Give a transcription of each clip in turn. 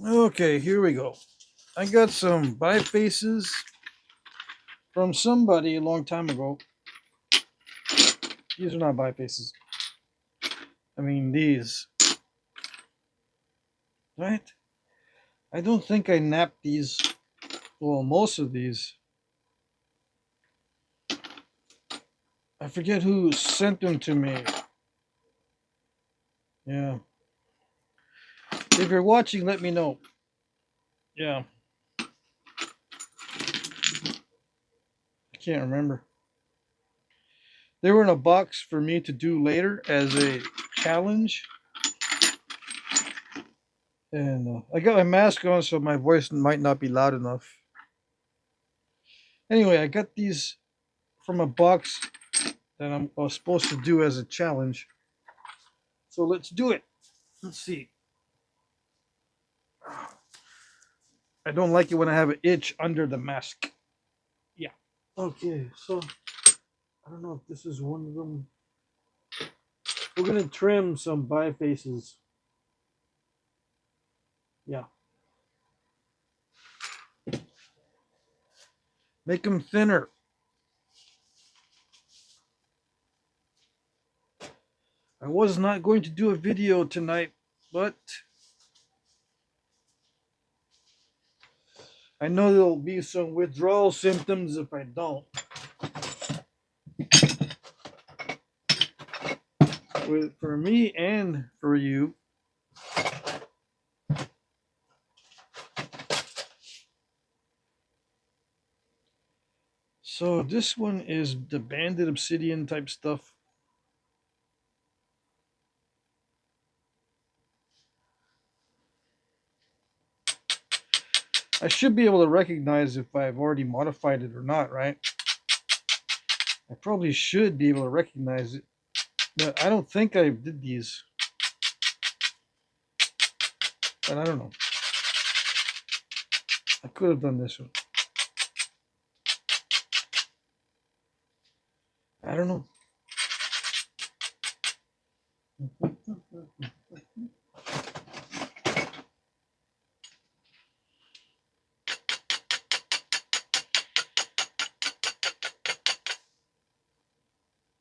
Okay, here we go. I got some bifaces from somebody a long time ago. These are not bifaces. I mean these. Right? I don't think I napped these. Well, most of these. I forget who sent them to me. Yeah. If you're watching, let me know. Yeah. I can't remember. They were in a box for me to do later as a challenge. And I got my mask on, so my voice might not be loud enough. Anyway, I got these from a box that I was supposed to do as a challenge. So let's do it. Let's see. I don't like it when I have an itch under the mask. Yeah. Okay, so I don't know if this is one of them. We're gonna trim some bifaces. Yeah. Make them thinner. I was not going to do a video tonight, but I know there'll be some withdrawal symptoms if I don't. For me and for you. So this one is the banded obsidian type stuff. I should be able to recognize if I've already modified it or not, right? I probably should be able to recognize it. But I don't think I did these. But I don't know. I could have done this one. I don't know.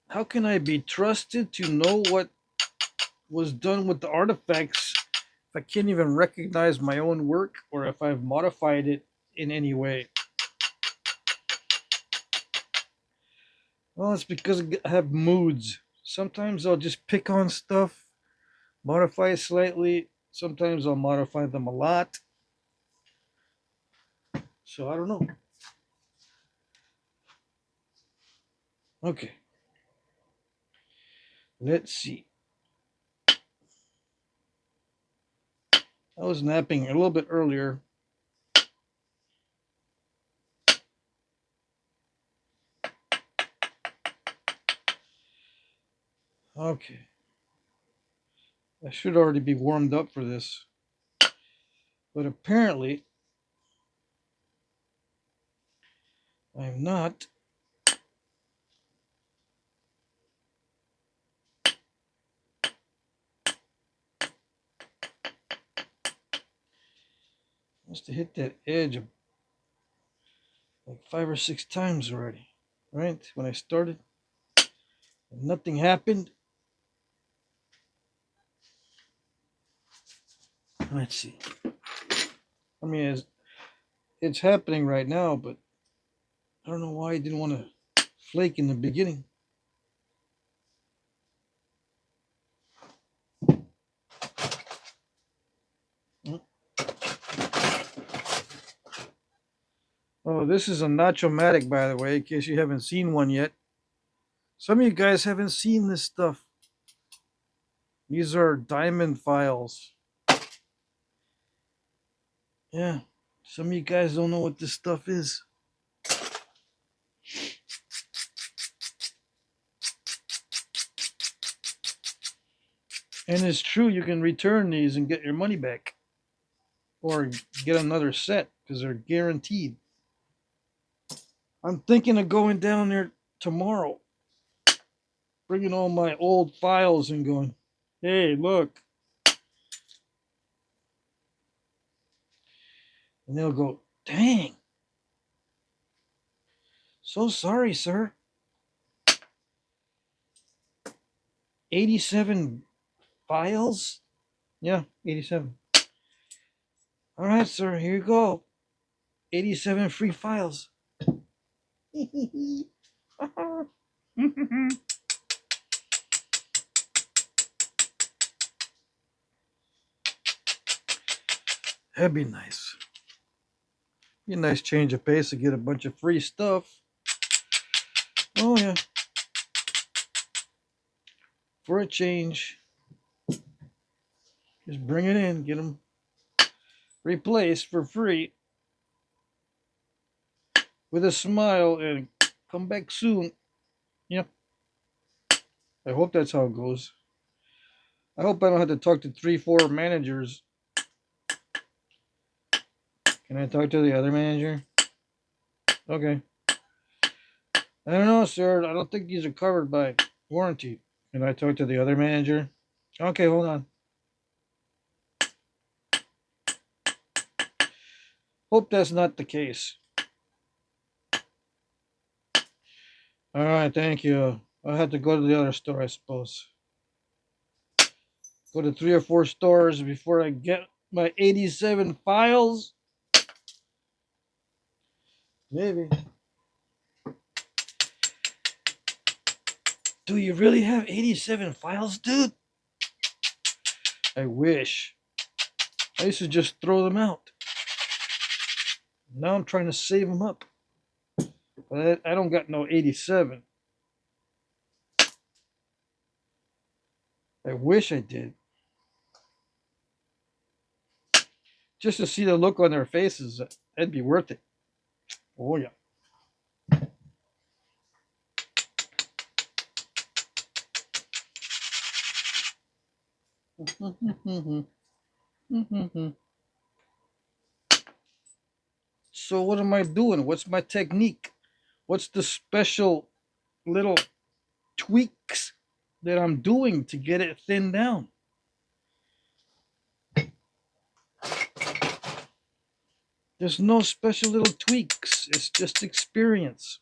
How can I be trusted to know what was done with the artifacts if I can't even recognize my own work or if I've modified it in any way? Well, it's because I have moods. Sometimes I'll just pick on stuff, modify it slightly. Sometimes I'll modify them a lot. So I don't know. Okay. Let's see. I was napping a little bit earlier. Okay. I should already be warmed up for this. But apparently, I'm not. Must have hit that edge like 5 or 6 times already. Right? When I started. And nothing happened. Let's see. I mean, it's happening right now, but I don't know why I didn't want to flake in the beginning. Oh, this is a Nacho-Matic, by the way, in case you haven't seen one yet. Some of you guys haven't seen this stuff. These are diamond files. Yeah, some of you guys don't know what this stuff is. And it's true, you can return these and get your money back. Or get another set, because they're guaranteed. I'm thinking of going down there tomorrow. Bringing all my old files and going, hey, look. And they'll go, dang, so sorry, sir. 87 files? Yeah, 87. All right, sir, here you go. 87 free files. That'd be nice. Be a nice change of pace to get a bunch of free stuff. Oh, yeah. For a change. Just bring it in, get them replaced for free with a smile and come back soon. Yeah. I hope that's how it goes. I hope I don't have to talk to 3-4 managers. Can I talk to the other manager? Okay. I don't know, sir. I don't think these are covered by warranty. Can I talk to the other manager? Okay, hold on. Hope that's not the case. All right, thank you. I'll have to go to the other store, I suppose. Go to 3 or 4 stores before I get my 87 files. Maybe. Do you really have 87 files, dude? I wish. I used to just throw them out. Now I'm trying to save them up. But I don't got no 87. I wish I did. Just to see the look on their faces, that'd be worth it. Oh, yeah. So what am I doing? What's my technique? What's the special little tweaks that I'm doing to get it thinned down? There's no special little tweaks. It's just experience.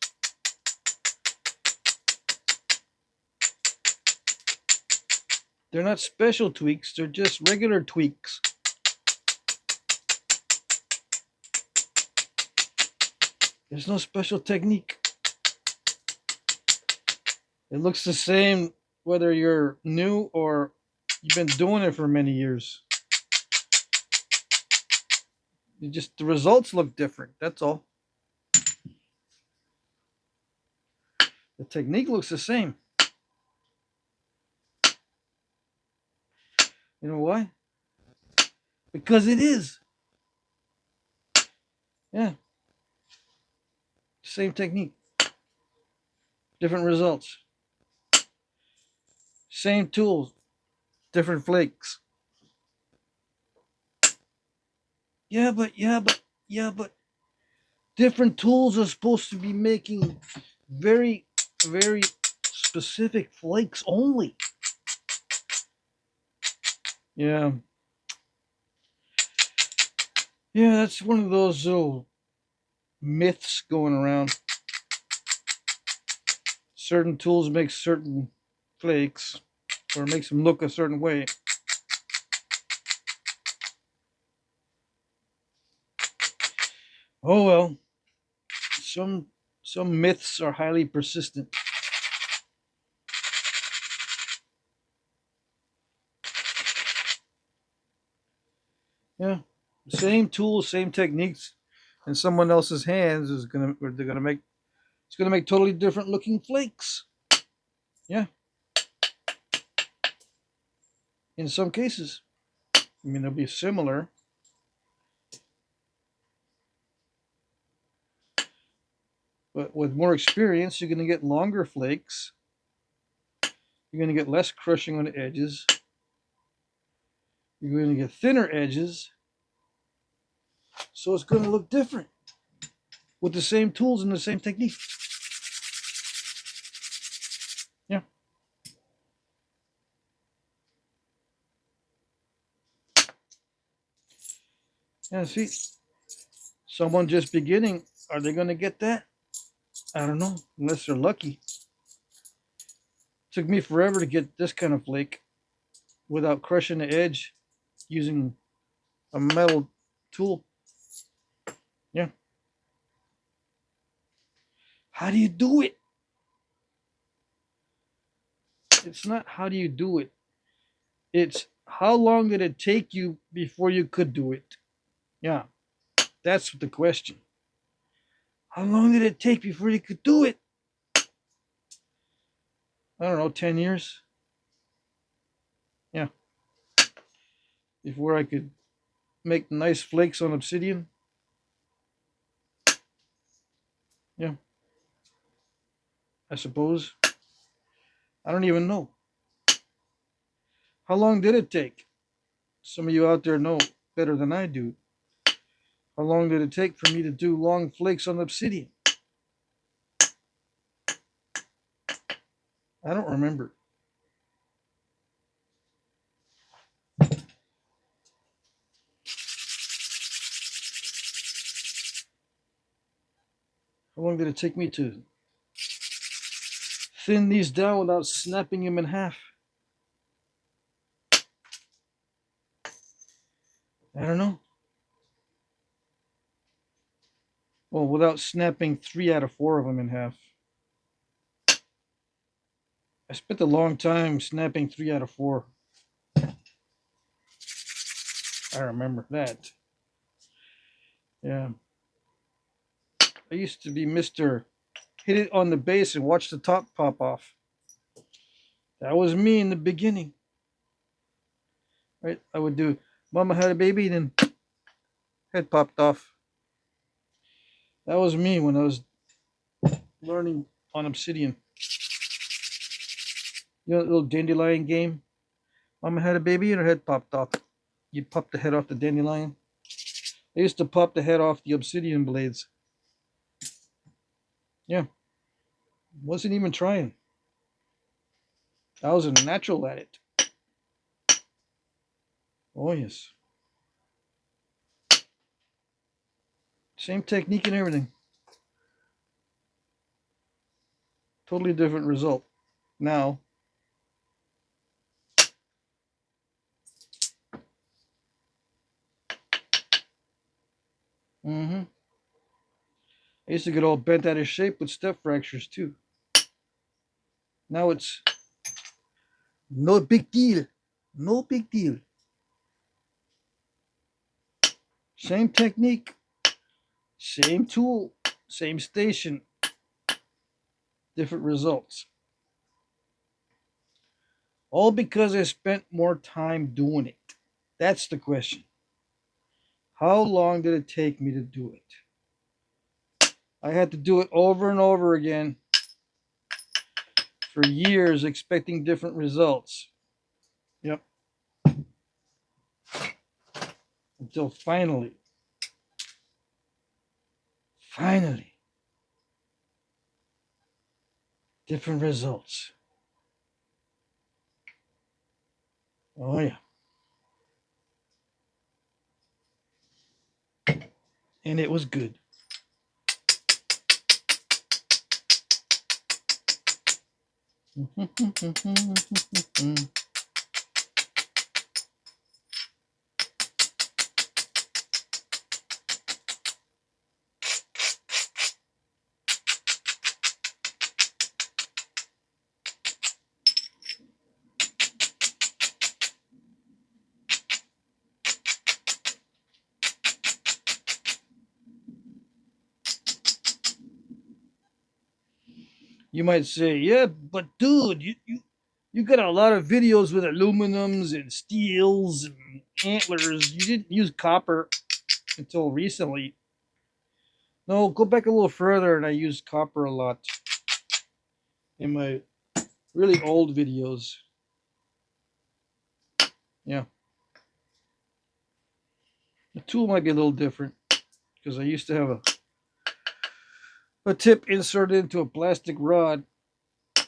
They're not special tweaks. They're just regular tweaks. There's no special technique. It looks the same whether you're new or you've been doing it for many years. The results look different. That's all. The technique looks the same. You know why? Because it is. Yeah. Same technique. Different results. Same tools. Different flakes. Yeah, but different tools are supposed to be making very, very specific flakes only. Yeah. Yeah, that's one of those little myths going around. Certain tools make certain flakes or makes them look a certain way. Oh well. Some myths are highly persistent. Yeah. Same tools, same techniques in someone else's hands is they're gonna make it's gonna make totally different looking flakes. Yeah. In some cases. I mean they'll be similar. But with more experience, you're gonna get longer flakes. You're gonna get less crushing on the edges. You're gonna get thinner edges. So it's gonna look different with the same tools and the same technique. Yeah. Yeah, see, Someone just beginning, are they going to get that? I don't know, unless they're lucky. Took me forever to get this kind of flake without crushing the edge using a metal tool. Yeah. How do you do it? It's not how do you do it. It's how long did it take you before you could do it? Yeah, that's the question. How long did it take before you could do it? I don't know, 10 years? Yeah, before I could make nice flakes on obsidian? Yeah, I suppose. I don't even know. How long did it take? Some of you out there know better than I do. How long did it take for me to do long flakes on obsidian? I don't remember. How long did it take me to thin these down without snapping them in half? I don't know. Well, without snapping 3 out of 4 of them in half. I spent a long time snapping 3 out of 4. I remember that. Yeah. I used to be Mr. Hit it on the base and watch the top pop off. That was me in the beginning. Right? I would do Mama had a baby, then head popped off. That was me when I was learning on Obsidian. You know that little dandelion game? Mama had a baby and her head popped off. You pop the head off the dandelion. I used to pop the head off the obsidian blades. Yeah. Wasn't even trying. I was a natural at it. Oh, yes. Same technique and everything. Totally different result. Now, I used to get all bent out of shape with step fractures too. Now it's no big deal. No big deal. Same technique, same tool, same station, different results. All because I spent more time doing it. That's the question. How long did it take me to do it? I had to do it over and over again for years, expecting different results. Yep. Until finally, different results. Oh, yeah. And it was good. You might say, yeah, but dude, you got a lot of videos with aluminums and steels and antlers. You didn't use copper until recently. No, go back a little further, and I used copper a lot in my really old videos. Yeah. The tool might be a little different because I used to have a tip inserted into a plastic rod,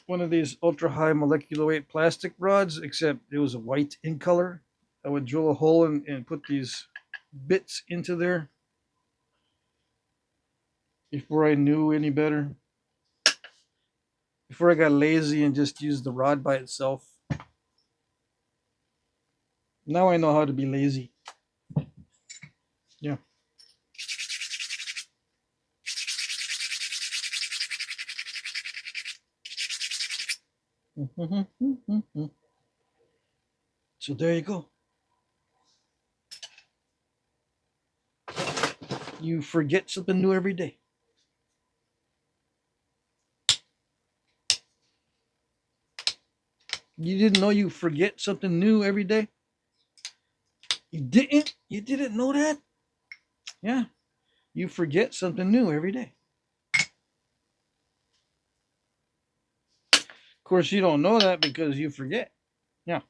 one of these ultra high molecular weight plastic rods, except it was a white in color. I would drill a hole and put these bits into there. before I knew any better. Before I got lazy and just used the rod by itself. Now I know how to be lazy. Yeah. So there you go. You forget something new every day. You didn't know you forget something new every day? You didn't? You didn't know that? Yeah. You forget something new every day. Of course, you don't know that because you forget. Yeah.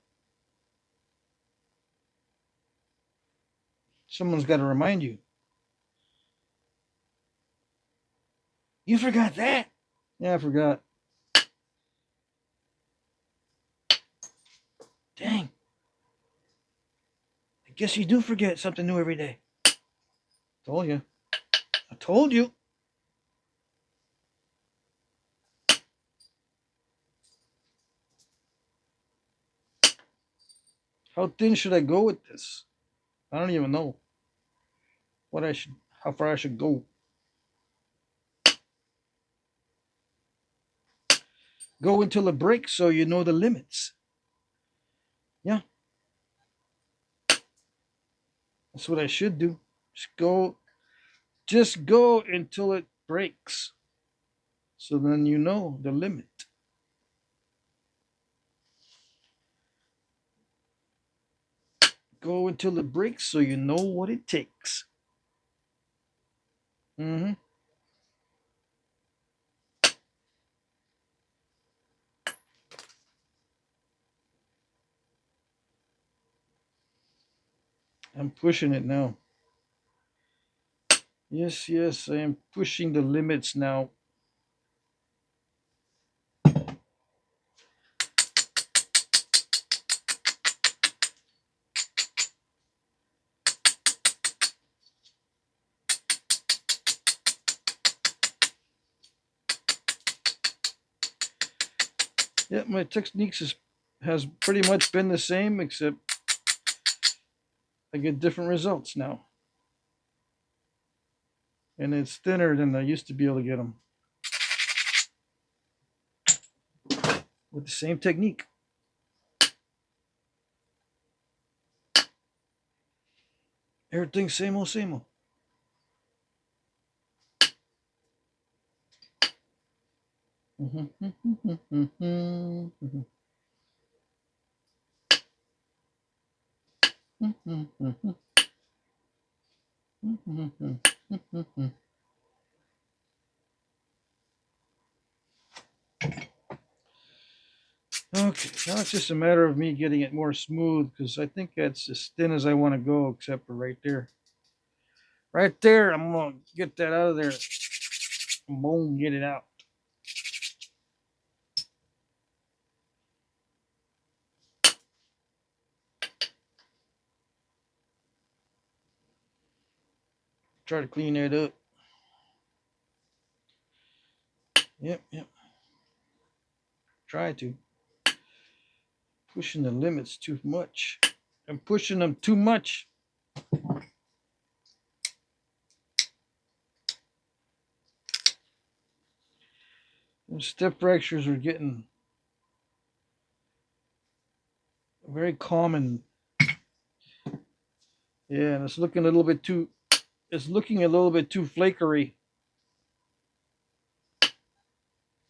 Someone's got to remind you. You forgot that? Yeah, I forgot. Dang. I guess you do forget something new every day. Told you. I told you. How thin should I go with this? I don't even know what I should, how far I should go. Go until it breaks so you know the limits. Yeah, that's what I should do. Just go until it breaks. So then you know the limit. Go until it breaks so you know what it takes. Mm-hmm. I'm pushing it now. Yes, yes, I am pushing the limits now. Yeah, my techniques has pretty much been the same, except I get different results now. And it's thinner than I used to be able to get them with the same technique. Everything same old, same old. Okay, now it's just a matter of me getting it more smooth because I think that's as thin as I want to go, except for right there. Right there, I'm gonna get that out of there. Boom, get it out. Try to clean that up. Yep, yep. Try to. Pushing the limits too much. I'm pushing them too much. Those step fractures are getting very common. Yeah, and it's looking a little bit too. It's looking a little bit too flakery.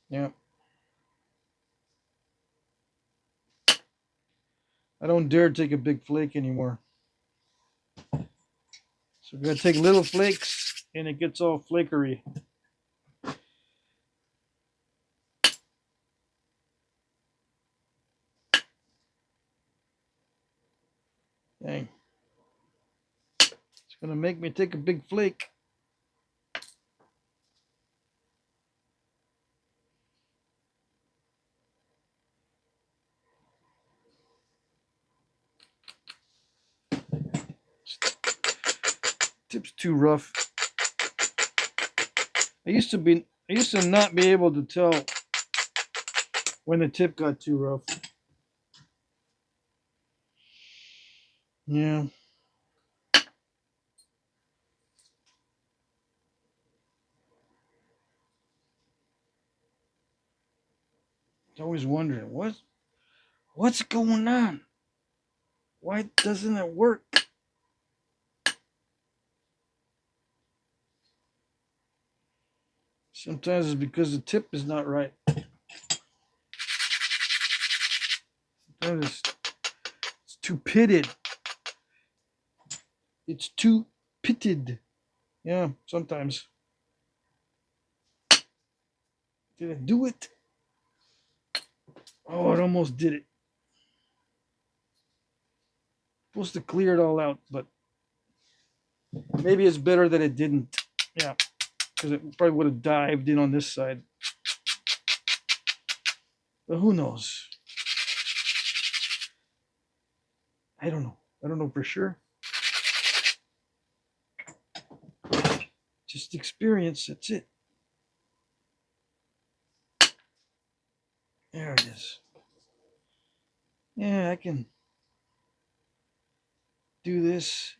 Yeah. I don't dare take a big flake anymore. So we're gonna take little flakes, and it gets all flakery. Dang. It's gonna make me take a big flake. Tip's too rough. I used to not be able to tell when the tip got too rough. Yeah. I was always wondering what's going on? Why doesn't it work? Sometimes it's because the tip is not right. Sometimes it's too pitted. It's too pitted. Yeah, sometimes. Did it do it? Oh, it almost did it. Supposed to clear it all out, but maybe it's better that it didn't. Yeah, because it probably would have dived in on this side. But who knows? I don't know. I don't know for sure. Just experience. That's it. There it is. Yeah, I can do this.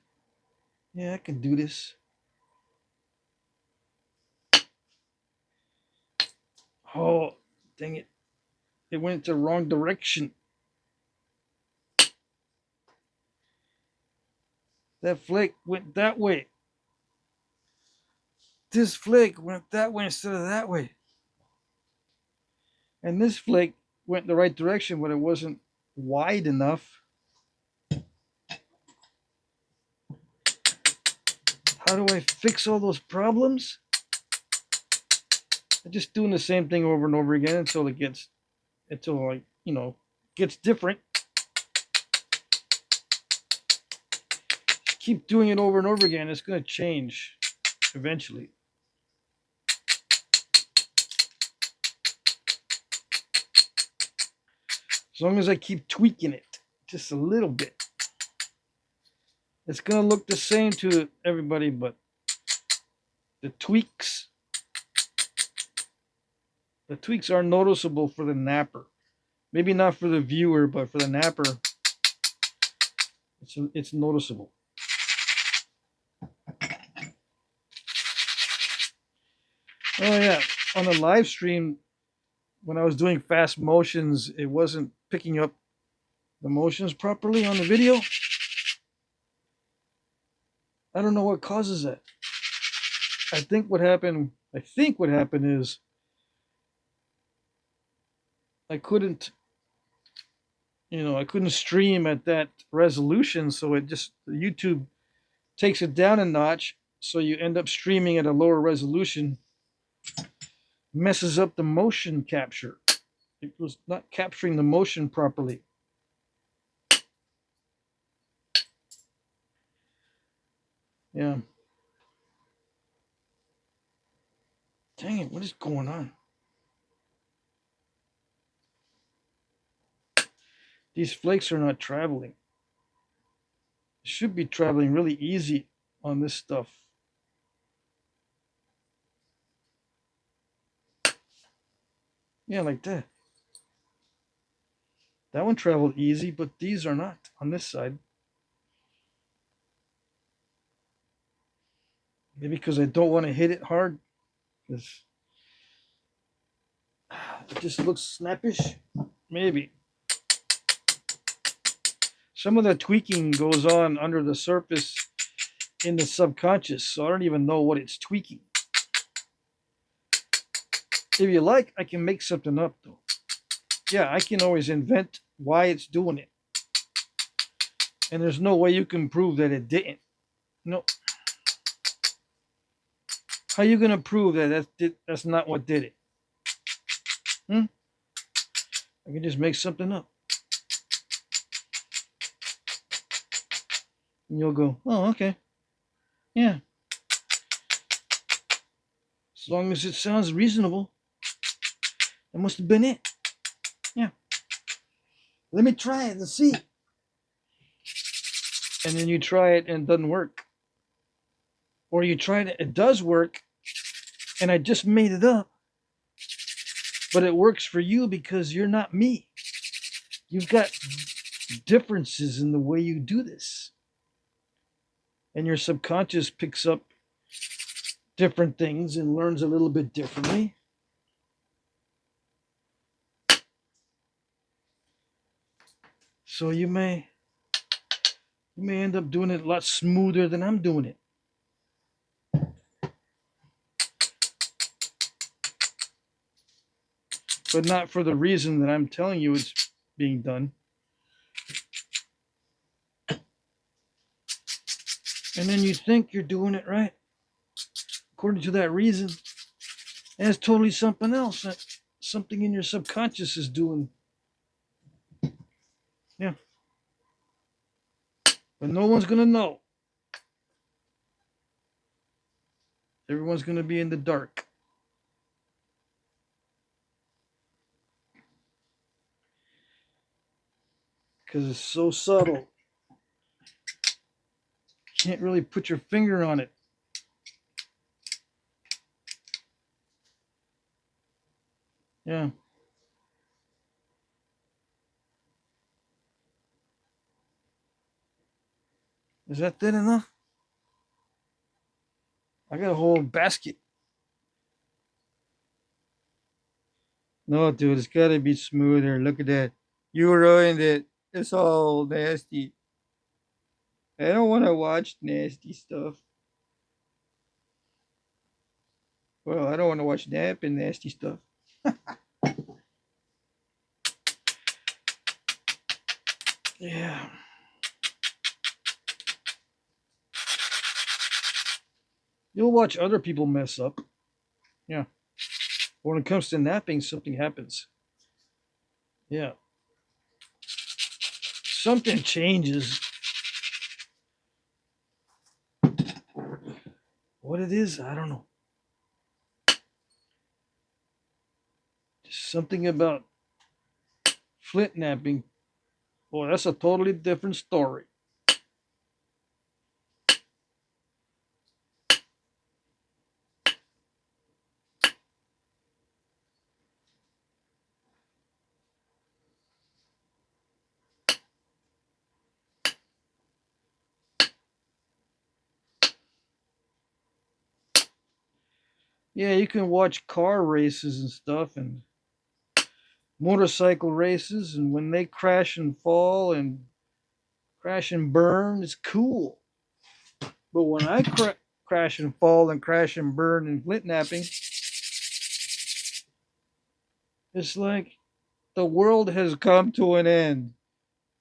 Yeah, I can do this. Oh, dang it. It went the wrong direction. That flake went that way. This flake went that way instead of that way. And this flake went the right direction, but it wasn't wide enough. How do I fix all those problems? I'm just doing the same thing over and over again until it gets, gets different. Keep doing it over and over again. It's going to change eventually. As long as I keep tweaking it just a little bit. It's going to look the same to everybody, but the tweaks are noticeable for the napper. Maybe not for the viewer, but for the napper, it's noticeable. Oh yeah, on the live stream, when I was doing fast motions, it wasn't picking up the motions properly on the video. I don't know what causes that. I think what happened is I couldn't, I couldn't stream at that resolution, so it just YouTube takes it down a notch, so you end up streaming at a lower resolution, messes up the motion capture. It was not capturing the motion properly. Yeah. Dang it, what is going on? These flakes are not traveling. It should be traveling really easy on this stuff. Yeah, like that. That one traveled easy, but these are not on this side. Maybe because I don't want to hit it hard. Because it just looks snappish. Maybe. Some of the tweaking goes on under the surface in the subconscious, so I don't even know what it's tweaking. If you like, I can make something up though. Yeah, I can always invent why it's doing it. And there's no way you can prove that it didn't. No. How are you going to prove that that's not what did it? I can just make something up. And you'll go, oh, okay. Yeah. As long as it sounds reasonable, that must have been it. Yeah. Let me try it and see. And then you try it and it doesn't work. Or you try it, it does work, And I just made it up. But it works for you because you're not me. You've got differences in the way you do this. And your subconscious picks up different things and learns a little bit differently. So you may end up doing it a lot smoother than I'm doing it. But not for the reason that I'm telling you it's being done. And then you think you're doing it right, according to that reason. And it's totally something else. Something in your subconscious is doing. Yeah. But no one's going to know. Everyone's going to be in the dark. Because it's so subtle. Can't really put your finger on it. Yeah. Is that thin enough? I got a whole basket. No, dude, it's got to be smoother. Look at that. You ruined it. It's all nasty. I don't want to watch nasty stuff. Well, I don't want to watch napping nasty stuff. Yeah. You'll watch other people mess up. Yeah. When it comes to napping, something happens. Yeah. Something changes. What it is, I don't know. Just something about Flintknapping. Boy, that's a totally different story. Yeah, you can watch car races and stuff and motorcycle races, and when they crash and fall and crash and burn, it's cool. But when I crash and fall and crash and burn and Flintknapping, it's like the world has come to an end.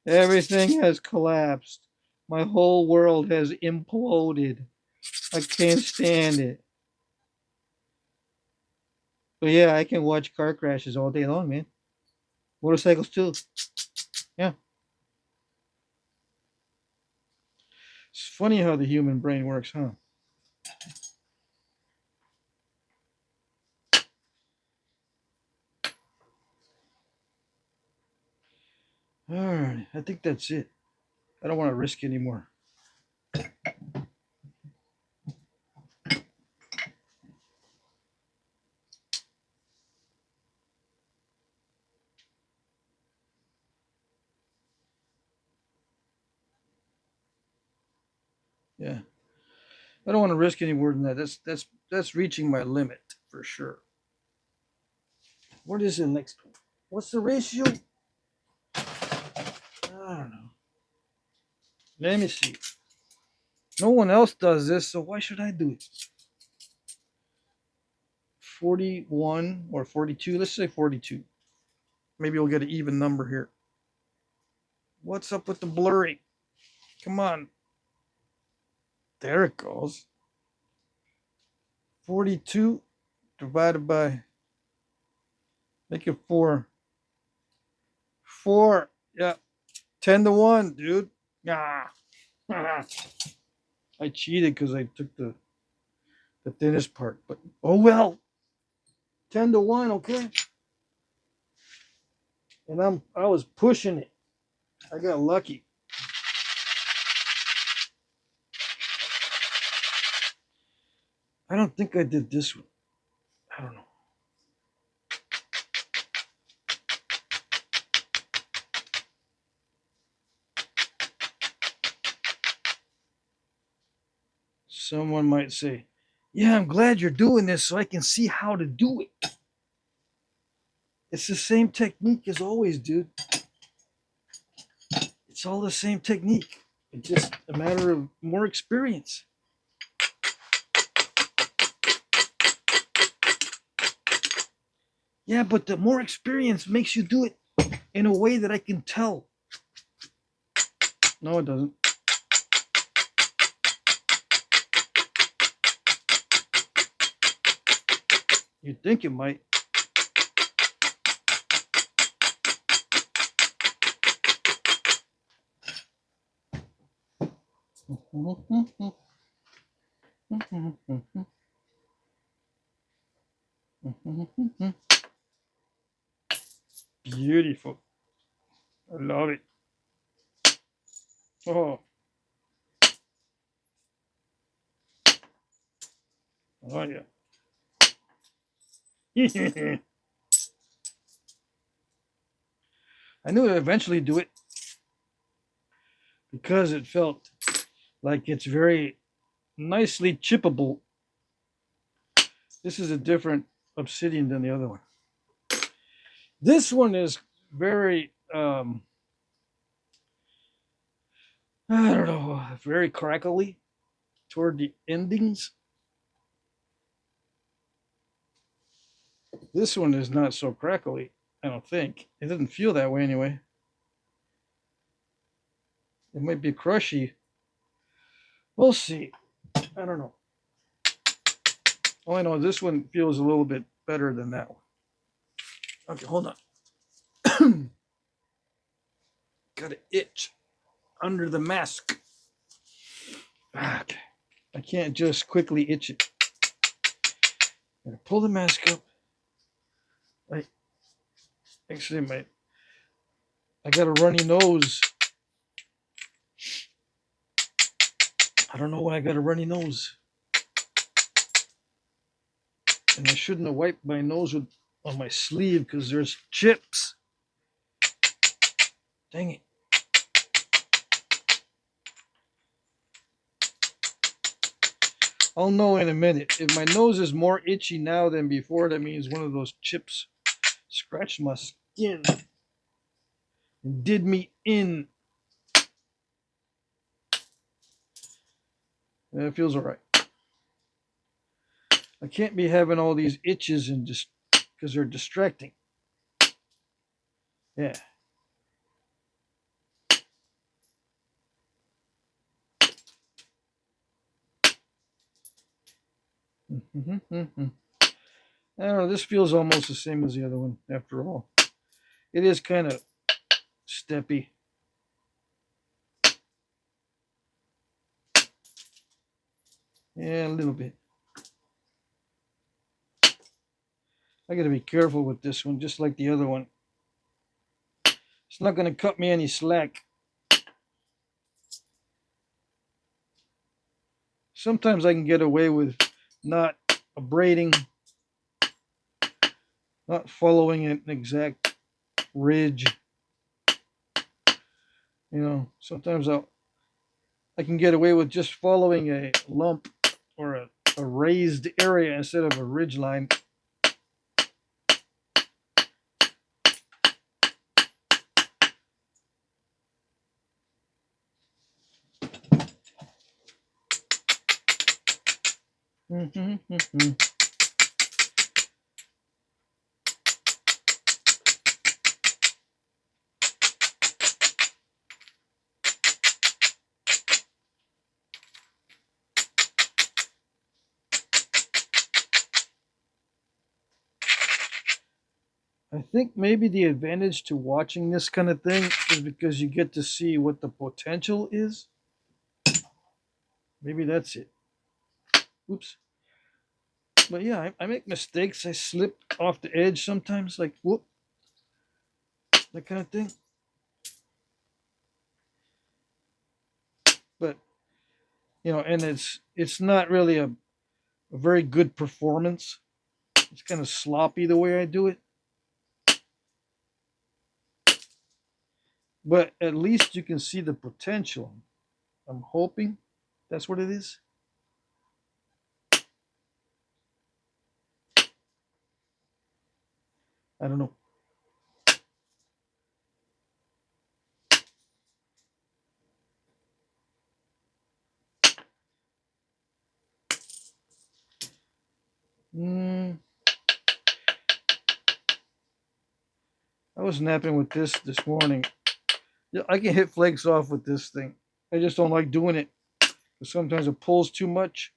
Everything has collapsed. My whole world has imploded. I can't stand it. But yeah, I can watch car crashes all day long, man. Motorcycles too. Yeah. It's funny how the human brain works, huh? All right. I think that's it. I don't want to risk anymore. Yeah. I don't want to risk any more than that. That's reaching my limit for sure. What is the next one? What's the ratio? I don't know. Let me see. No one else does this, so why should I do it? 41 or 42. Let's say 42. Maybe we'll get an even number here. What's up with the blurry? Come on. There it goes. 42 divided by, make it 4. 4. Yeah. 10 to 1, dude. Ah. I cheated because I took the thinnest part, but oh well. 10 to 1, okay? And I was pushing it. I got lucky. I don't think I did this one. I don't know. Someone might say, yeah, I'm glad you're doing this so I can see how to do it. It's the same technique as always, dude. It's all the same technique. It's just a matter of more experience. Yeah, but the more experience makes you do it in a way that I can tell. No, it doesn't. You'd think it might. Beautiful. I love it. Oh. Oh, yeah. I knew I'd eventually do it because it felt like it's very nicely chippable. This is a different obsidian than the other one. This one is very, I don't know, very crackly toward the endings. This one is not so crackly, I don't think. It doesn't feel that way anyway. It might be crushy. We'll see. I don't know. All I know is this one feels a little bit better than that one. Okay, hold on. Got an itch under the mask. Okay. I can't just quickly itch it. Gotta pull the mask up. I got a runny nose. I don't know why I got a runny nose. And I shouldn't have wiped my nose on my sleeve because there's chips. Dang it. I'll know in a minute. If my nose is more itchy now than before, that means one of those chips scratched my skin and did me in. And it feels all right. I can't be having all these itches and just because they're distracting. Yeah. I don't know. This feels almost the same as the other one after all. It is kind of steppy. Yeah, a little bit. I got to be careful with this one, just like the other one. It's not going to cut me any slack. Sometimes I can get away with not abrading, not following an exact ridge. You know, sometimes I can get away with just following a lump or a raised area instead of a ridge line. I think maybe the advantage to watching this kind of thing is because you get to see what the potential is. Maybe that's it. Oops. But yeah, I make mistakes. I slip off the edge sometimes, like whoop, that kind of thing. But you know, and it's not really a very good performance. It's kind of sloppy the way I do it. But at least you can see the potential. I'm hoping that's what it is. I don't know. I was napping with this morning. Yeah, I can hit flakes off with this thing. I just don't like doing it. Sometimes it pulls too much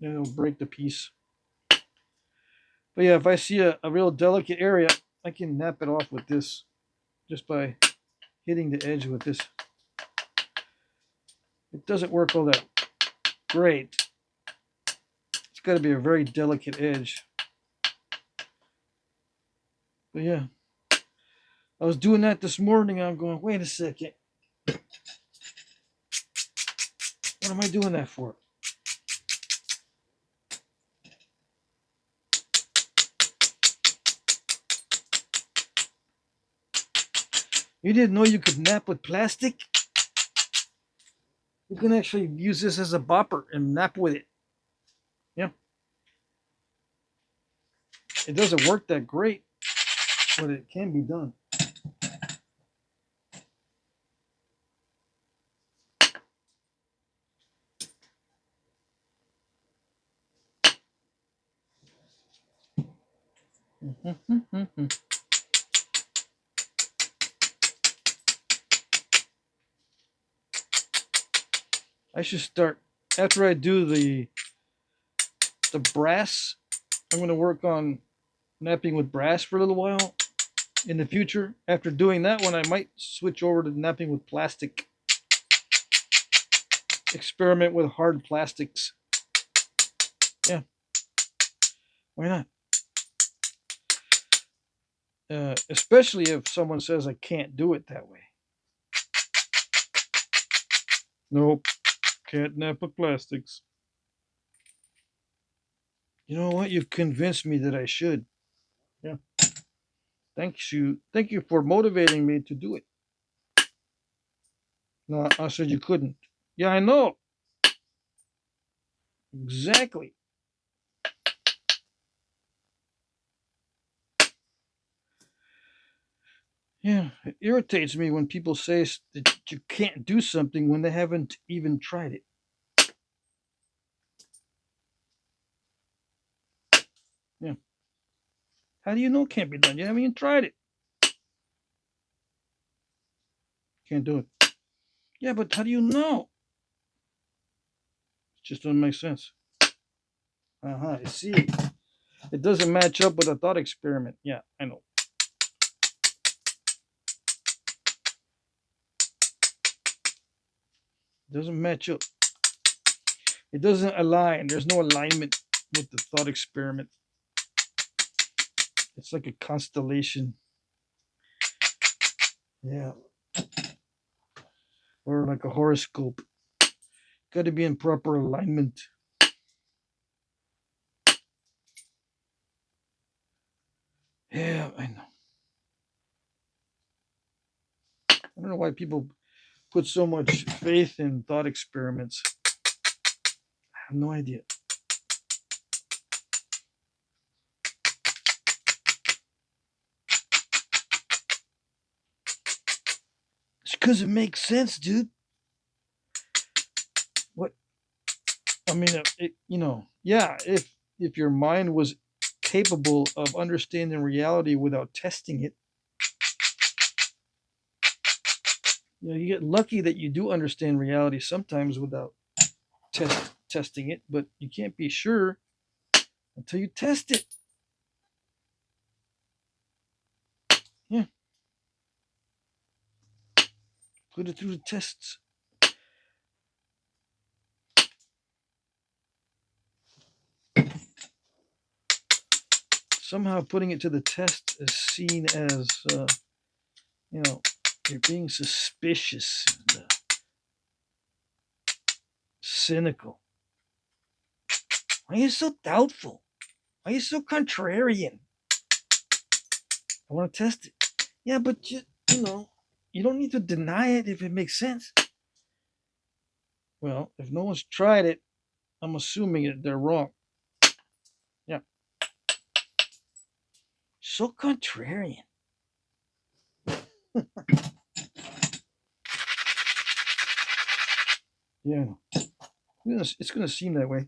and it'll break the piece. But yeah, if I see a real delicate area, I can nap it off with this just by hitting the edge with this. It doesn't work all that great. It's got to be a very delicate edge. But yeah, I was doing that this morning. I'm going, wait a second. What am I doing that for? You didn't know you could nap with plastic? You can actually use this as a bopper and nap with it. Yeah. It doesn't work that great, but it can be done. I should start after I do the brass. I'm going to work on napping with brass for a little while in the future. After doing that one, I might switch over to napping with plastic. Experiment with hard plastics. Yeah, why not? Especially if someone says I can't do it that way. Nope, can't nap with plastics. You know what? You've convinced me that I should. Yeah. Thank you for motivating me to do it. No, I said you couldn't. Yeah, I know. Exactly. Yeah, it irritates me when people say that you can't do something when they haven't even tried it. Yeah. How do you know it can't be done? You haven't even tried it. Can't do it. Yeah, but how do you know? It just doesn't make sense. I see. It doesn't match up with a thought experiment. Yeah, I know. It doesn't match up. It doesn't align. There's no alignment with the thought experiment. It's like a constellation. Yeah. Or like a horoscope. Got to be in proper alignment. Yeah, I know. I don't know why people put so much faith in thought experiments. I have no idea. It's because it makes sense, dude. What? I mean, yeah. If your mind was capable of understanding reality without testing it, you get lucky that you do understand reality sometimes without testing it, but you can't be sure until you test it. Yeah. Put it through the tests. Somehow putting it to the test is seen as, you're being suspicious and cynical. Why are you so doubtful? Why are you so contrarian? I want to test it. Yeah, but you know, you don't need to deny it if it makes sense. Well, if no one's tried it, I'm assuming that they're wrong. Yeah. So contrarian. Yeah. It's going to seem that way.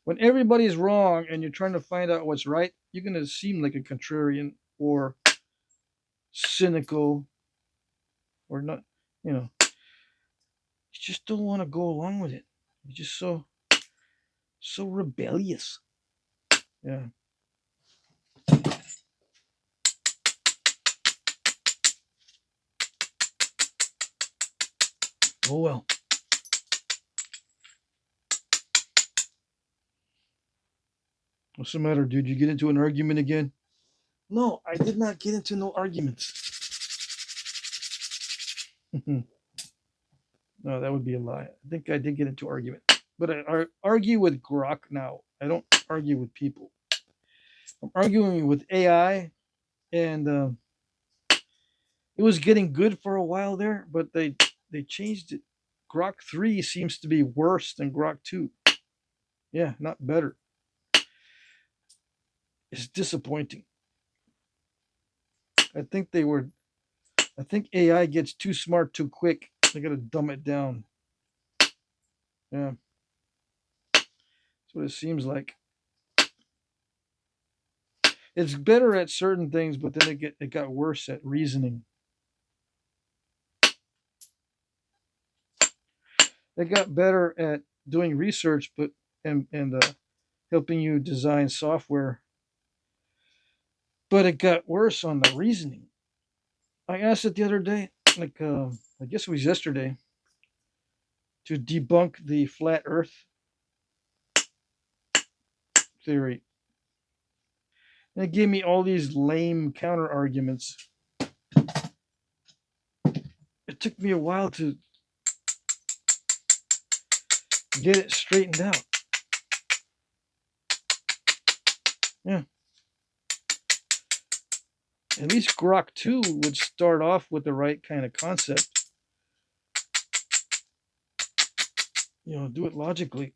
When everybody's wrong and you're trying to find out what's right, you're going to seem like a contrarian or cynical or not, you know. You just don't want to go along with it. You're just so rebellious. Yeah. Oh well. What's the matter, dude? You get into an argument again? No, I did not get into no arguments. No, that would be a lie. I think I did get into argument, but I argue with Grok now. I don't argue with people. I'm arguing with AI, and it was getting good for a while there, but they changed it. Grok 3 seems to be worse than Grok 2. Yeah, not better. It's disappointing. I think AI gets too smart too quick. They got to dumb it down. Yeah. That's what it seems like. It's better at certain things, but then it got worse at reasoning. It got better at doing research, but and helping you design software. But it got worse on the reasoning. I asked it the other day, like I guess it was yesterday, to debunk the flat Earth theory. And it gave me all these lame counter arguments. It took me a while to get it straightened out. Yeah. At least Grok 2 would start off with the right kind of concept. Do it logically.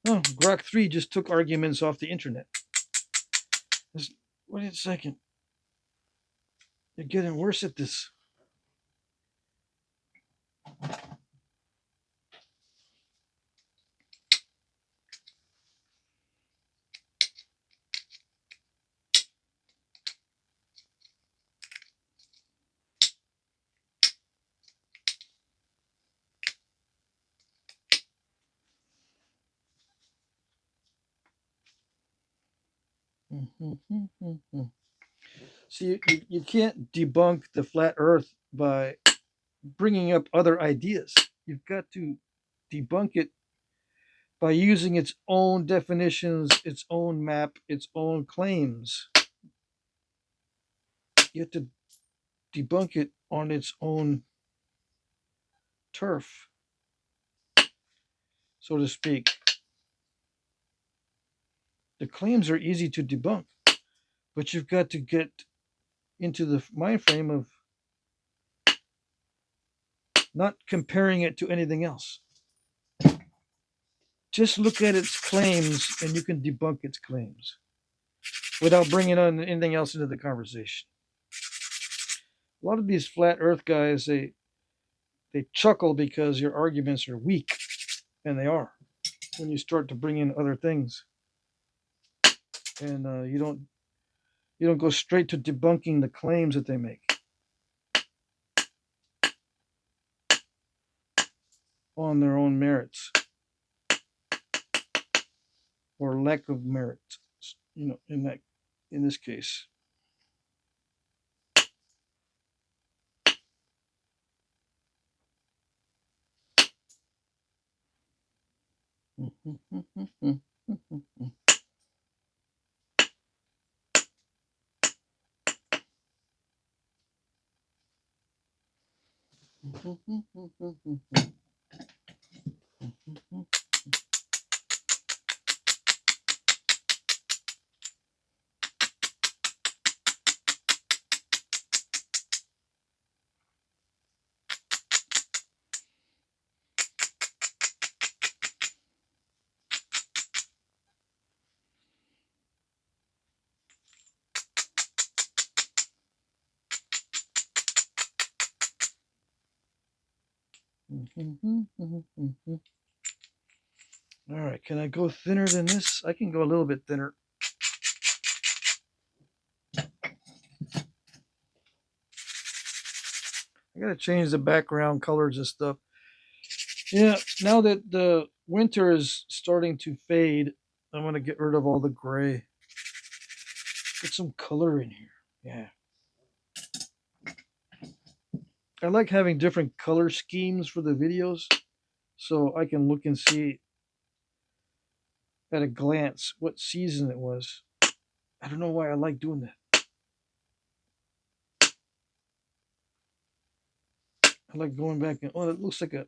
No, Grok 3 just took arguments off the internet. Wait a second. You're getting worse at this. See, you can't debunk the flat Earth by bringing up other ideas. You've got to debunk it by using its own definitions, its own map, its own claims. You have to debunk it on its own turf, so to speak. The claims are easy to debunk, but you've got to get into the mind frame of not comparing it to anything else. Just look at its claims and you can debunk its claims without bringing on anything else into the conversation. A lot of these flat earth guys, they chuckle because your arguments are weak, and they are when you start to bring in other things, and you don't go straight to debunking the claims that they make on their own merits or lack of merit. In this case. All right, can I go thinner than this? I can go a little bit thinner. I gotta change the background colors and stuff. Yeah, now that the winter is starting to fade, I'm gonna get rid of all the gray. Get some color in here. Yeah. I like having different color schemes for the videos so I can look and see at a glance what season it was. I don't know why I like doing that. I like going back and, oh, it looks like a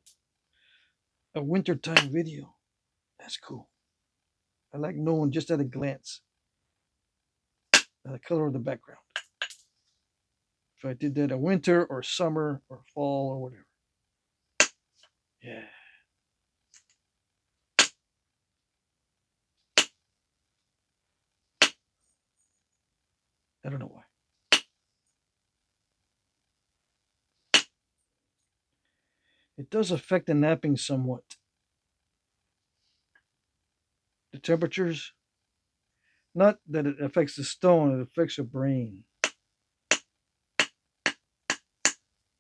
wintertime video. That's cool. I like knowing just at a glance the color of the background. If I did that in winter or summer or fall or whatever. Yeah. I don't know why. It does affect the napping somewhat. The temperatures, not that it affects the stone, it affects your brain.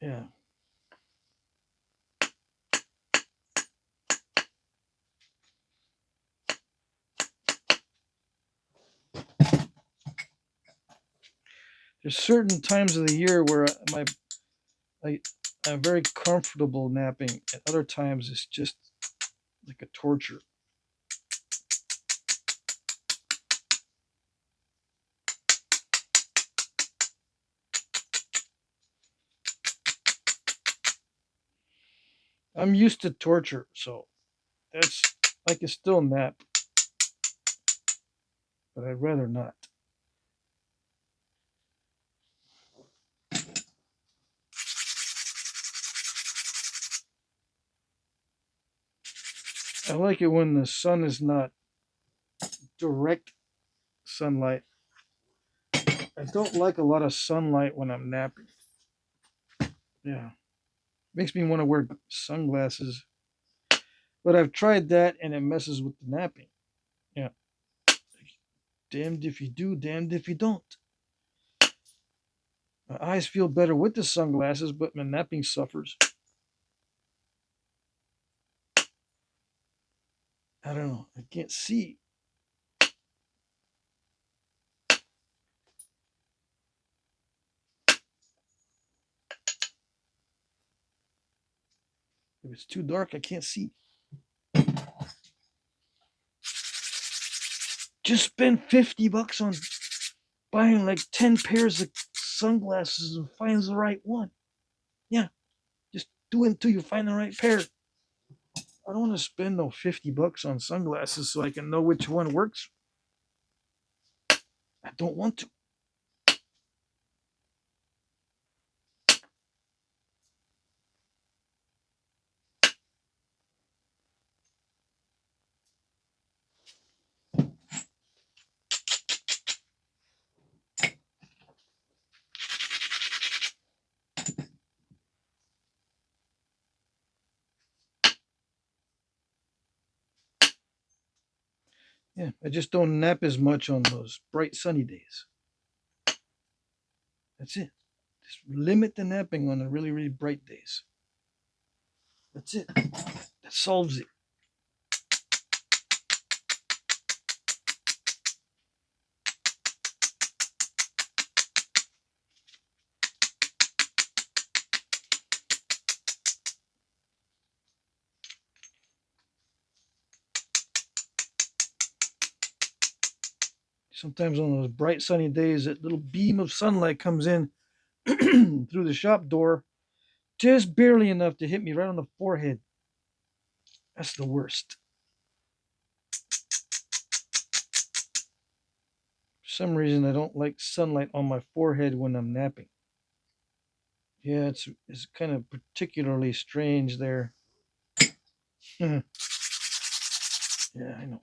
Yeah. There's certain times of the year where I'm very comfortable napping, and other times it's just like a torture. I'm used to torture, so that's I can still nap, but I'd rather not. I like it when the sun is not direct sunlight. I don't like a lot of sunlight when I'm napping. Yeah. Makes me want to wear sunglasses. But I've tried that and it messes with the napping. Yeah. Damned if you do, damned if you don't. My eyes feel better with the sunglasses, but my napping suffers. I don't know. I can't see. If it's too dark, I can't see. Just spend $50 on buying like 10 pairs of sunglasses and finds the right one. Yeah. Just do it until you find the right pair. I don't want to spend no $50 on sunglasses so I can know which one works. I don't want to. Yeah, I just don't nap as much on those bright sunny days. That's it. Just limit the napping on the really, really bright days. That's it. That solves it. Sometimes on those bright sunny days, that little beam of sunlight comes in through the shop door just barely enough to hit me right on the forehead. That's the worst. For some reason, I don't like sunlight on my forehead when I'm napping. Yeah, it's kind of particularly strange there. Yeah, I know.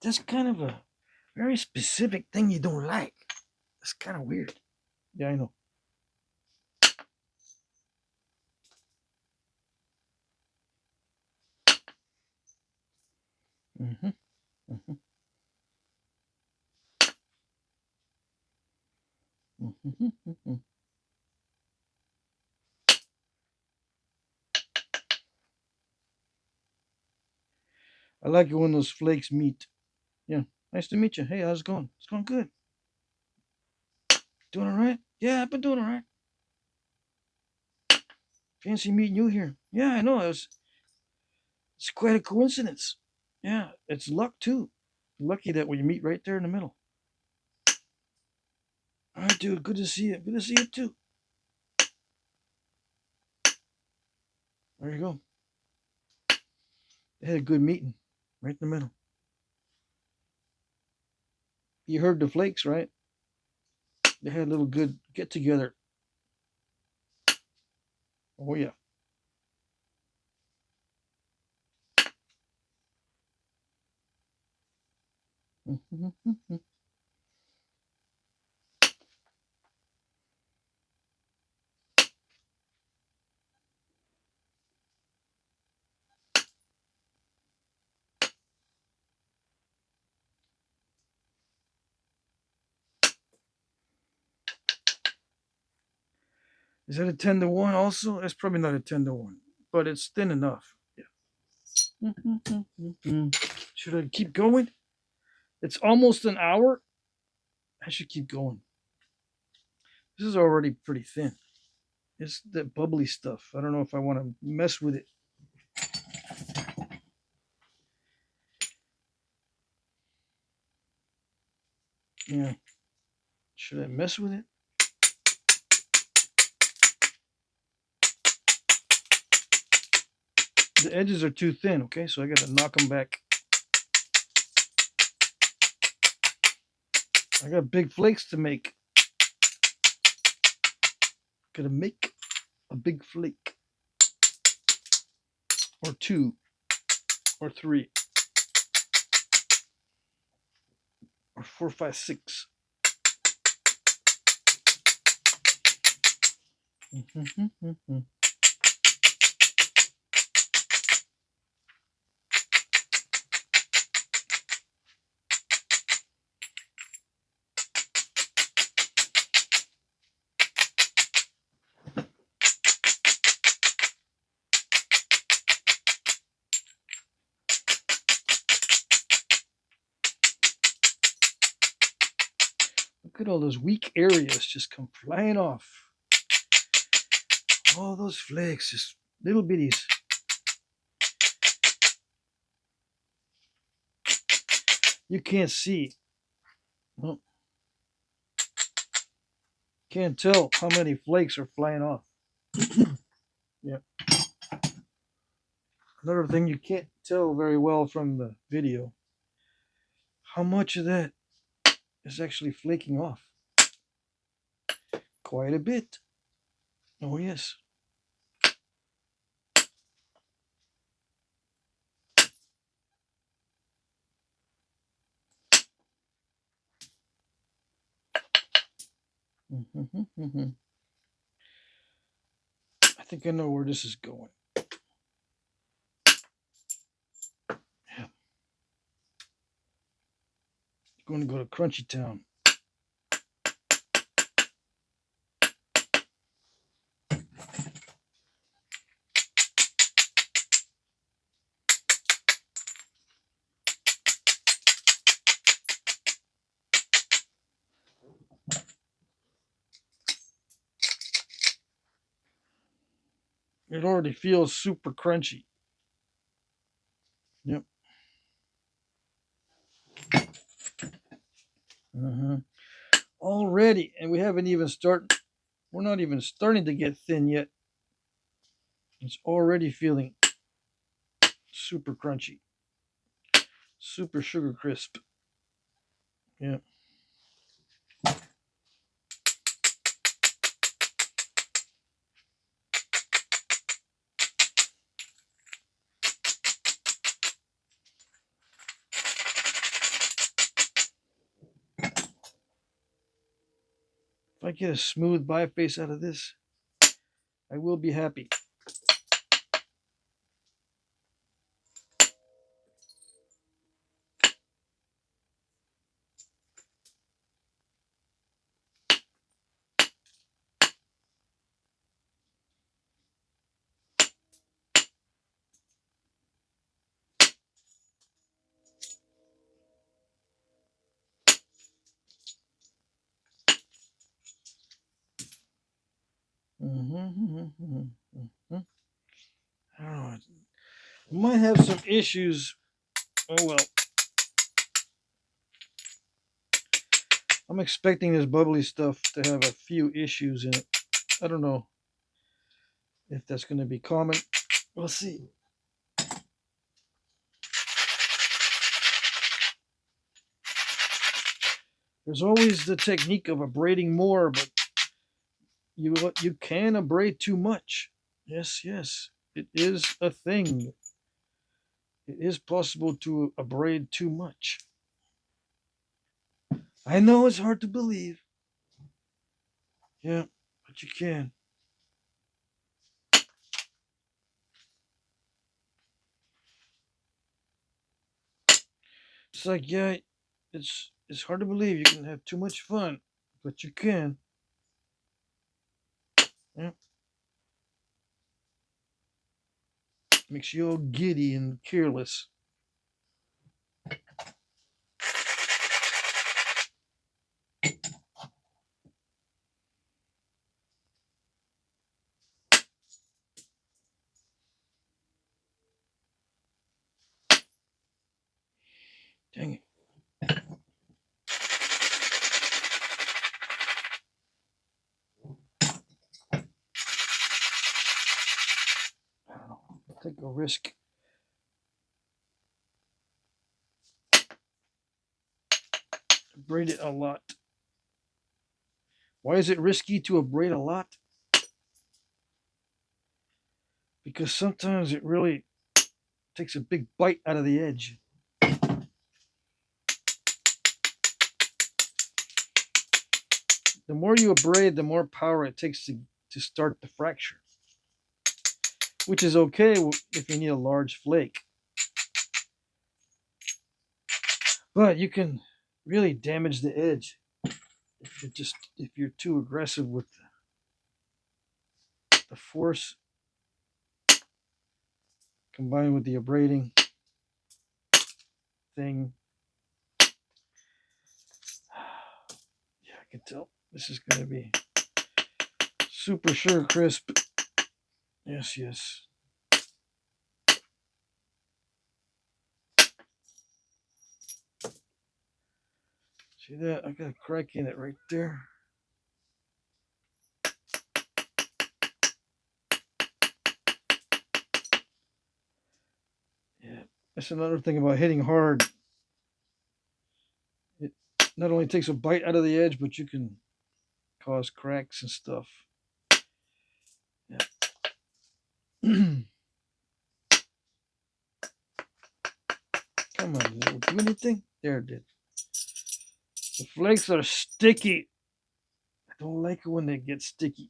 That's kind of a very specific thing you don't like. It's kind of weird. Yeah, I know. Mm-hmm. Mm-hmm. Mm-hmm. Mm-hmm. I like it when those flakes meet. Yeah. Nice to meet you. Hey, how's it going? It's going good. Doing all right? Yeah, I've been doing all right. Fancy meeting you here. Yeah, I know. It's quite a coincidence. Yeah, it's luck too. Lucky that we meet right there in the middle. All right, dude. Good to see you. Good to see you too. There you go. They had a good meeting right in the middle. You heard the flakes, right? They had a little good get together. Oh yeah. Is that a 10-1 also? That's probably not a 10-1, but it's thin enough. Yeah. Should I keep going? It's almost an hour. I should keep going. This is already pretty thin. It's that bubbly stuff. I don't know if I want to mess with it. Yeah. Should I mess with it? The edges are too thin, okay? So I got to knock them back. I got big flakes to make. Gotta make a big flake. Or two. Or three. Or four, five, six. Look at all those weak areas just come flying off. All those flakes, just little bitties. You can't see. Well, can't tell how many flakes are flying off. Yeah. Another thing you can't tell very well from the video, how much of that is actually flaking off. Quite a bit. Oh yes. I think I know where this is going. Yeah. Going to go to Crunchy Town. It already feels super crunchy. Yep. Already, and we haven't even started. We're not even starting to get thin yet. It's already feeling super crunchy, super sugar crisp. Yeah. If I get a smooth biface out of this, I will be happy. I don't know. I might have some issues. Oh well. I'm expecting this bubbly stuff to have a few issues in it. I don't know if that's going to be common. We'll see. There's always the technique of abrading more, but you can abrade too much. Yes, yes. It is a thing. It is possible to abrade too much. I know it's hard to believe. Yeah, but you can. It's like, yeah, it's hard to believe you can have too much fun, but you can. Yeah. Makes you all giddy and careless. Dang it. I don't know. I'll take a risk. Abrade it a lot. Why is it risky to abrade a lot? Because sometimes it really takes a big bite out of the edge. The more you abrade, the more power it takes to start the fracture. Which is okay if you need a large flake. But you can really damage the edge if you're too aggressive with the force combined with the abrading thing. Yeah, I can tell this is going to be super sure crisp. Yes, yes. See that? I got a crack in it right there. Yeah, that's another thing about hitting hard. It not only takes a bite out of the edge, but you can cause cracks and stuff. Yeah. Come on, did it do anything? There it did. The flakes are sticky. I don't like it when they get sticky.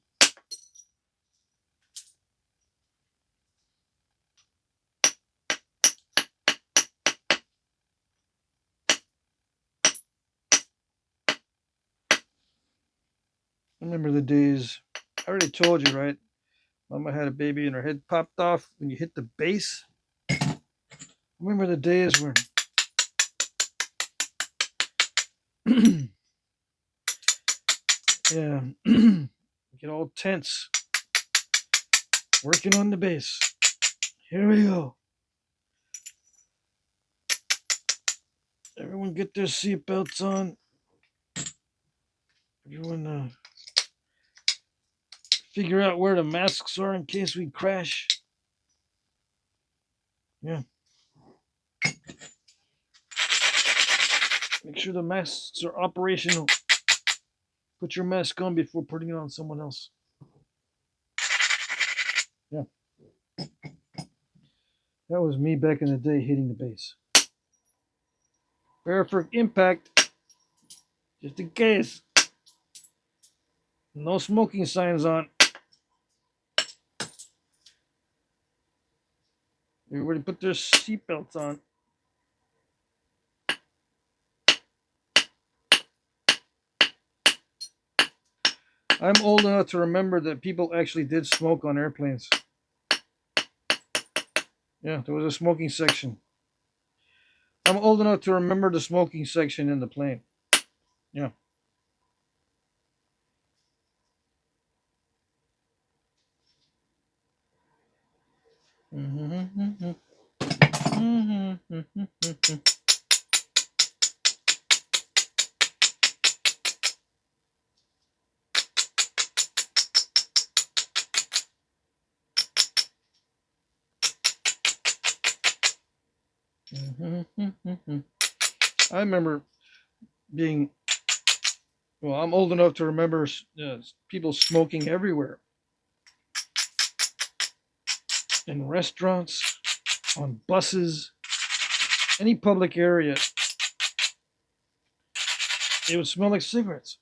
I remember the days, I already told you, right? Mama had a baby and her head popped off when you hit the base. I remember the days when yeah, get all tense working on the base. Here we go. Everyone get their seatbelts on. Everyone figure out where the masks are in case we crash. Yeah. Make sure the masks are operational. Put your mask on before putting it on someone else. Yeah. That was me back in the day hitting the base. Prepare for impact. Just in case. No smoking signs on. Everybody put their seatbelts on. I'm old enough to remember that people actually did smoke on airplanes. Yeah, there was a smoking section. I'm old enough to remember the smoking section in the plane. Yeah. I remember being, well, I'm old enough to remember people smoking everywhere. In restaurants, on buses, any public area. It would smell like cigarettes.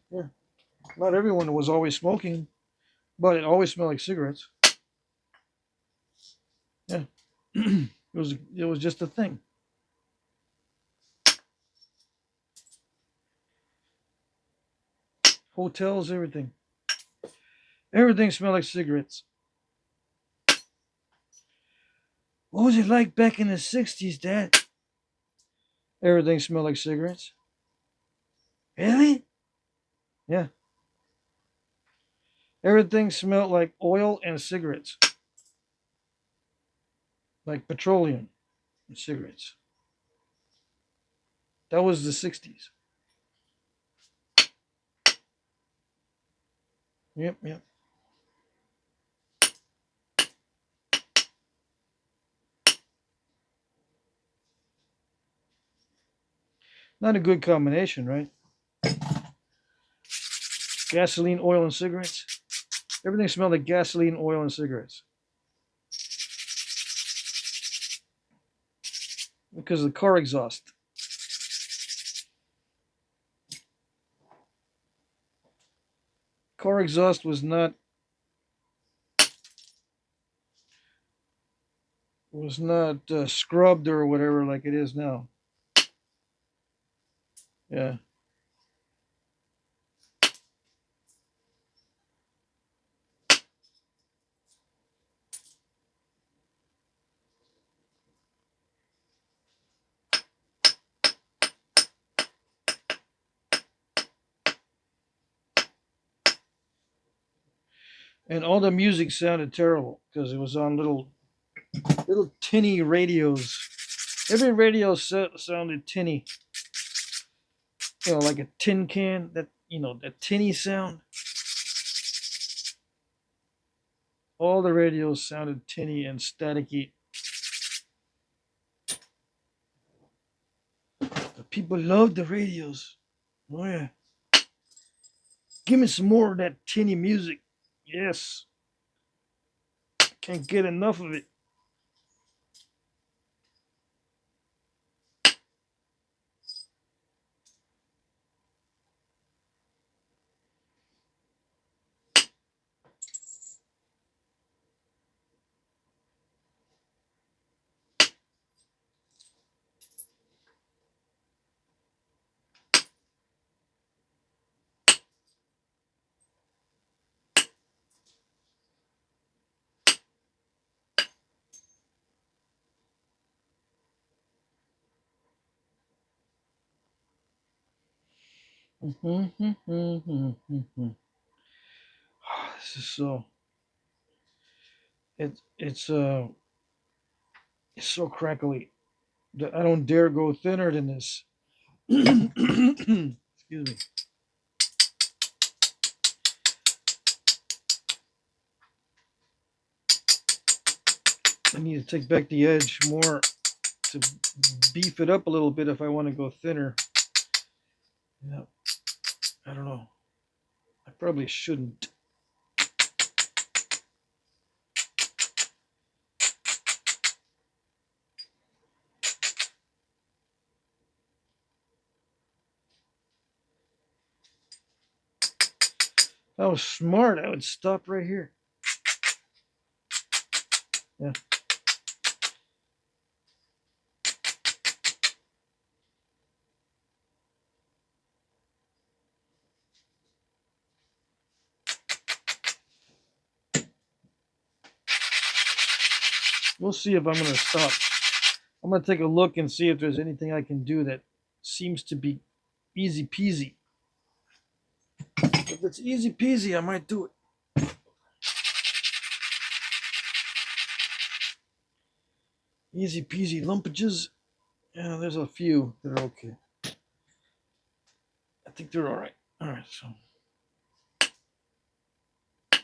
Yeah. Not everyone was always smoking, but it always smelled like cigarettes. Yeah. it was just a thing. Hotels, everything. Everything smelled like cigarettes. What was it like back in the 60s, Dad? Everything smelled like cigarettes. Really? Yeah. Everything smelled like oil and cigarettes. Like petroleum and cigarettes. That was the 60s. Yep, yep. Not a good combination, right? Gasoline, oil, and cigarettes. Everything smelled like gasoline, oil, and cigarettes. Because of the car exhaust. Car exhaust was not scrubbed or whatever like it is now. Yeah. And all the music sounded terrible because it was on little tinny radios. Every radio sounded tinny. Like a tin can. That tinny sound. All the radios sounded tinny and staticky. The people loved the radios. Oh yeah. Give me some more of that tinny music. Yes. Can't get enough of it. This is so. It's so crackly that I don't dare go thinner than this. Excuse me. I need to take back the edge more to beef it up a little bit if I want to go thinner. Yeah, I don't know. I probably shouldn't. I was smart, I would stop right here. Yeah. We'll see if I'm going to stop. I'm going to take a look and see if there's anything I can do that seems to be easy peasy. If it's easy peasy, I might do it. Easy peasy lumpages. Yeah, there's a few that are okay. I think they're all right. All right, so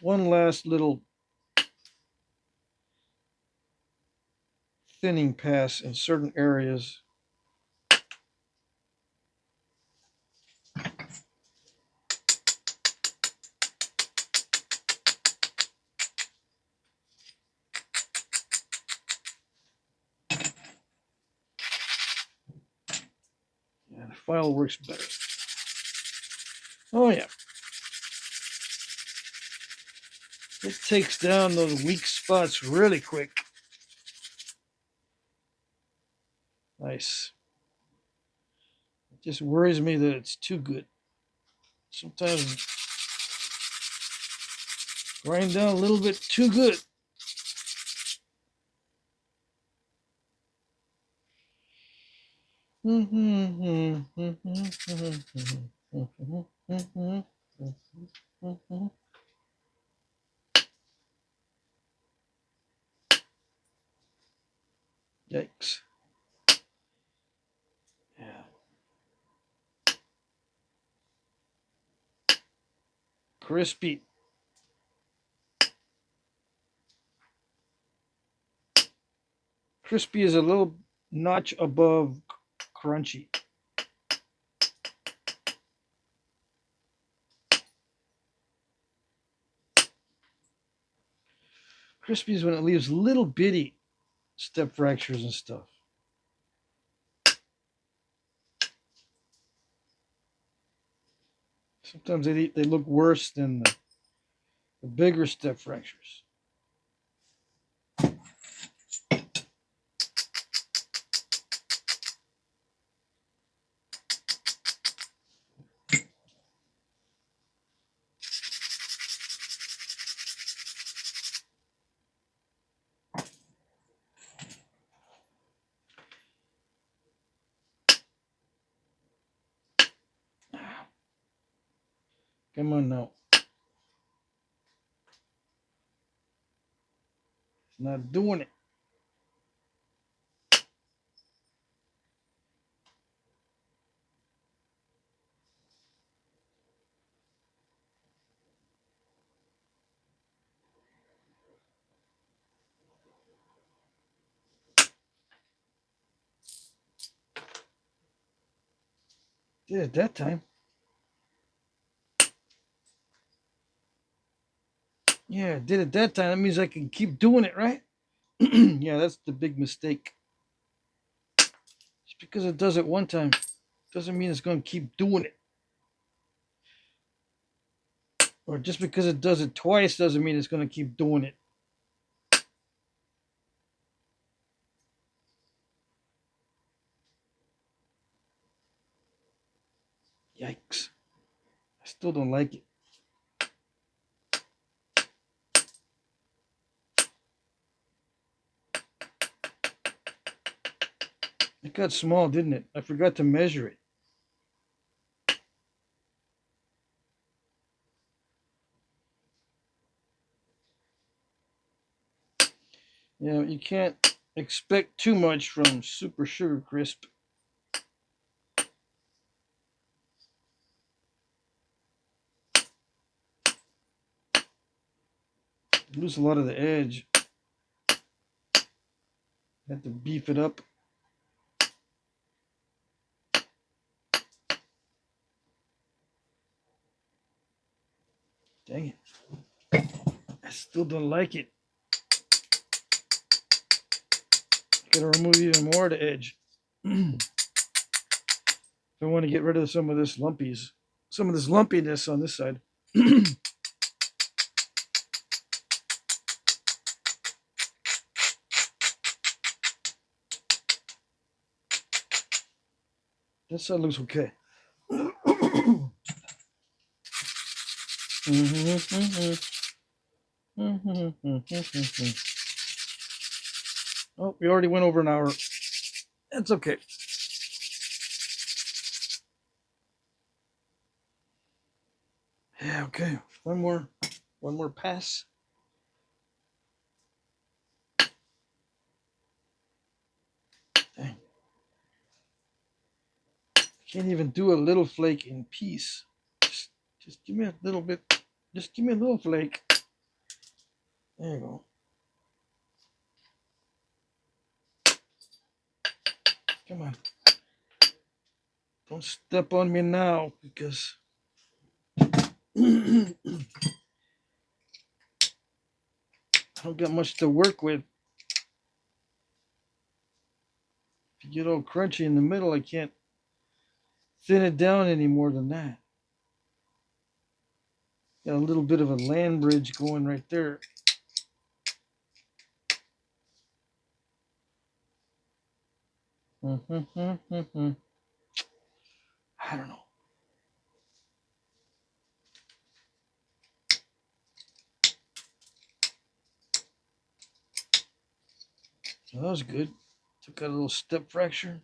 one last little thinning pass in certain areas. Yeah, the file works better. Oh yeah. It takes down those weak spots really quick. Nice. It just worries me that it's too good. Sometimes grind down a little bit too good. Yikes. Yeah. Crispy. Crispy is a little notch above crunchy. Crispy is when it leaves little bitty step fractures and stuff. Sometimes they look worse than the bigger step fractures. Come on now. It's not doing it. Did it that time. Yeah, did it that time. That means I can keep doing it, right? Yeah, that's the big mistake. Just because it does it one time doesn't mean it's going to keep doing it. Or just because it does it twice doesn't mean it's going to keep doing it. Yikes. I still don't like it. It got small, didn't it? I forgot to measure it. You know, you can't expect too much from Super Sugar Crisp. Lose a lot of the edge. Had to beef it up. Dang it. I still don't like it. Gotta remove even more of the edge. If I want to get rid of some of this lumpiness on this side. That side looks okay. Oh, we already went over an hour. That's okay. Yeah, okay. One more pass. Dang. Can't even do a little flake in peace. Just give me a little bit. Just give me a little flake. There you go. Come on. Don't step on me now because I don't got much to work with. If you get all crunchy in the middle, I can't thin it down any more than that. Got a little bit of a land bridge going right there. I don't know. So that was good. Took out a little step fracture.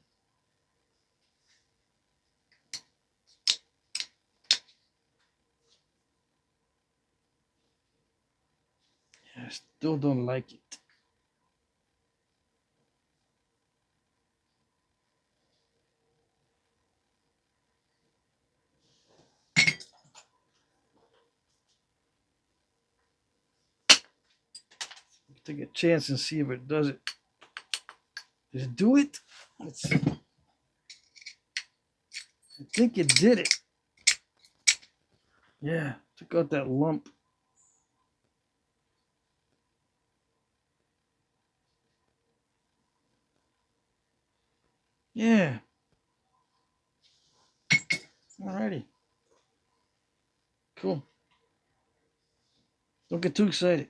Yeah, I still don't like it. Take a chance and see if it does it. Did it do it? Let's see. I think it did it. Yeah, took out that lump. Yeah. Alrighty. Cool. Don't get too excited.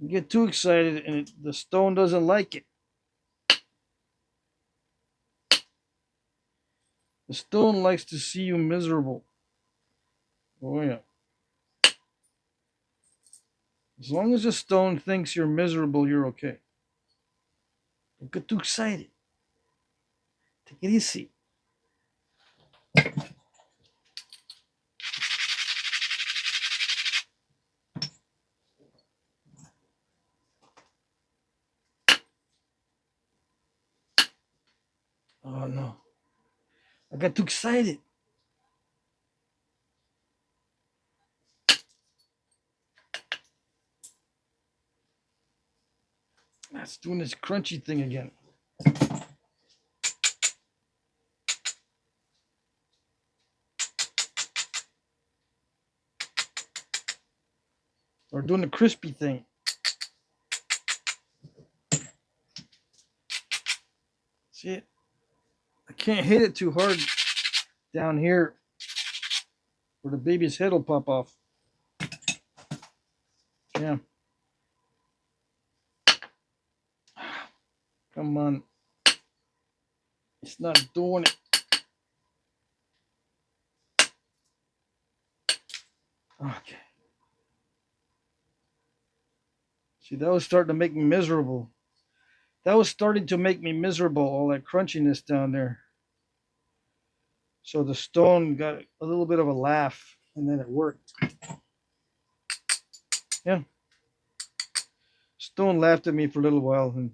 You get too excited and the stone doesn't like it. The stone likes to see you miserable. Oh, yeah. As long as the stone thinks you're miserable, you're okay. Don't get too excited. Take it easy. Oh, no. I got too excited. That's doing this crunchy thing again. Or doing the crispy thing. See it? I can't hit it too hard down here or the baby's head will pop off. Yeah. Come on. It's not doing it. Okay. See, that was starting to make me miserable. That was starting to make me miserable, all that crunchiness down there. So the stone got a little bit of a laugh, and then it worked. Yeah. Stone laughed at me for a little while, and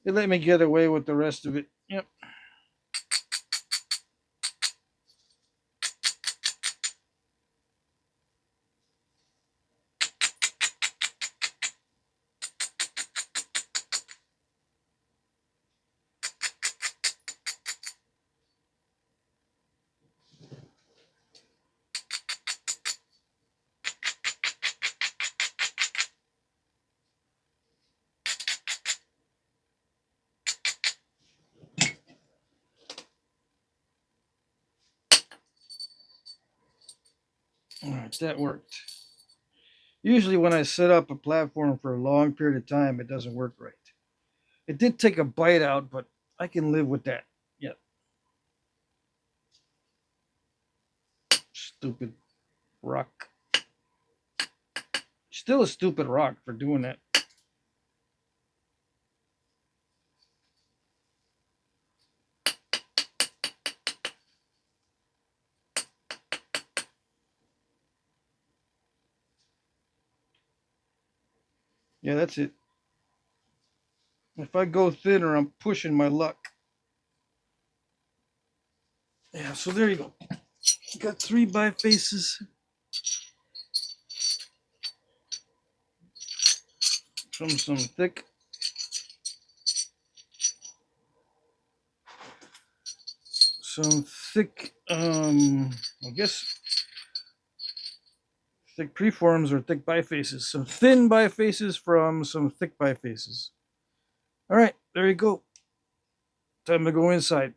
it let me get away with the rest of it. Yep. All right, that worked. Usually, when I set up a platform for a long period of time, it doesn't work right. It did take a bite out, but I can live with that. Yep. Stupid rock. Still a stupid rock for doing that. Yeah, that's it. If I go thinner, I'm pushing my luck. Yeah, so there you go. Got 3 bifaces. From some thick. Some thick, I guess, thick preforms or thick bifaces. Some thin bifaces from some thick bifaces. All right, there you go. Time to go inside.